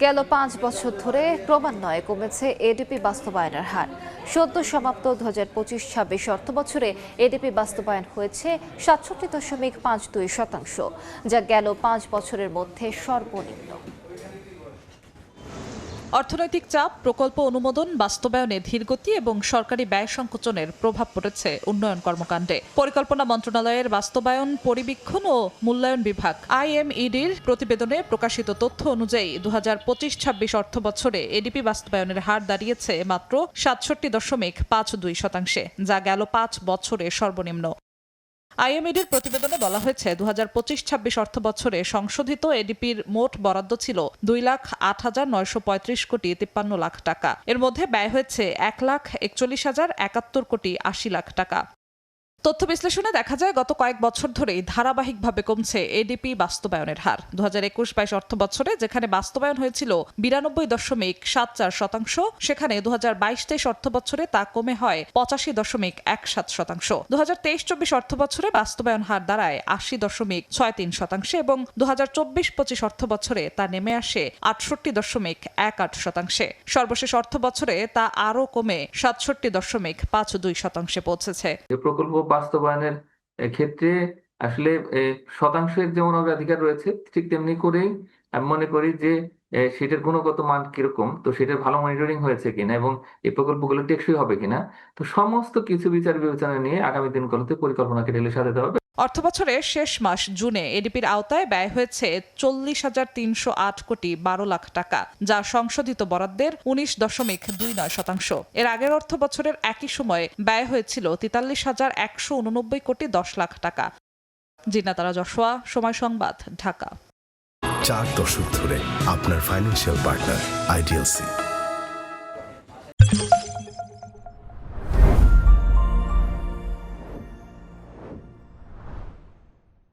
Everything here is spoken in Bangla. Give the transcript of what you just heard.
গেল ৫ বছর ধরে ক্রমান্বয়ে কমেছে এডিপি বাস্তবায়নের হার। সদ্য সমাপ্ত ২০২৫-২৬ অর্থবছরে এডিপি বাস্তবায়ন হয়েছে ৬৭.৫২%, যা গেল ৫ বছরের মধ্যে সর্বনিম্ন। অর্থনৈতিক চাপ, প্রকল্প অনুমোদন, বাস্তবায়নে ধীরগতি এবং সরকারি ব্যয় সংকোচনের প্রভাব পড়েছে উন্নয়ন কর্মকাণ্ডে। পরিকল্পনা মন্ত্রণালয়ের বাস্তবায়ন, পরিবীক্ষণ ও মূল্যায়ন বিভাগ IMEDর প্রতিবেদনে প্রকাশিত তথ্য অনুযায়ী ২০২৫-২৬ অর্থবছরে এডিপি বাস্তবায়নের হার দাঁড়িয়েছে মাত্র ৬৭.৫২%, যা গেল ৫ বছরে সর্বনিম্ন। IMEDর প্রতিবেদনে বলা হয়েছে ২০২৫-২৬ অর্থবছরে সংশোধিত এডিপির মোট বরাদ্দ ছিল ২,০৮,৯৩৫ কোটি ৫৩ লাখ টাকা। এর মধ্যে ব্যয় হয়েছে ১,৪১,০৭১ কোটি ৮০ লাখ টাকা। তথ্য বিশ্লেষণে দেখা যায় গত কয়েক বছর ধরেই ধারাবাহিকভাবে কমছে এডিপি বাস্তবায়নের হার। ২০২১-২২ অর্থবছরে যেখানে বাস্তবায়ন হয়েছিল ৯২.৭৪%, সেখানে ২০২২-২৩ অর্থবছরে তা কমে হয় ৮৫.১৭%। ২০২৩-২৪ অর্থবছরে বাস্তবায়ন হার দাঁড়ায় ৮০.৬৩% এবং ২০২৪-২৫ অর্থবছরে তা নেমে আসে ৬৮.18%। সর্বশেষ অর্থবছরে তা আরও কমে ৬৭.৫২% পৌঁছেছে। প্রকল্প বাস্তবায়নের ক্ষেত্রে আসলে শতাংশের যেমন অগ্রাধিকার রয়েছে, ঠিক তেমনি করেই আমি মনে করি যে সেটার গুণগত মান কিরকম, তো সেটার ভালো মনিটরিং হয়েছে কিনা এবং এই প্রকল্পগুলো টেকসই হবে কিনা, তো সমস্ত কিছু বিচার বিবেচনা নিয়ে আগামী দিনগুলোতে পরিকল্পনাকে ঢেলে সাজাতে হবে। অর্থবছরের শেষ মাস জুনে এডিপির আওতায় ব্যয় হয়েছে ৪০,৩০৮ কোটি ১২ লাখ টাকা, যা সংশোধিত বরাদ্দের ১৯.২৯%। এর আগের অর্থবছরের একই সময়ে ব্যয় হয়েছিল ৪৩,১৮৯ কোটি ১০ লাখ টাকা। জিনাতারা জশোয়া, সময় সংবাদ, ঢাকা। 4 দশক ধরে আপনার ফাইন্যান্সিয়াল পার্টনার আইডিএলসি।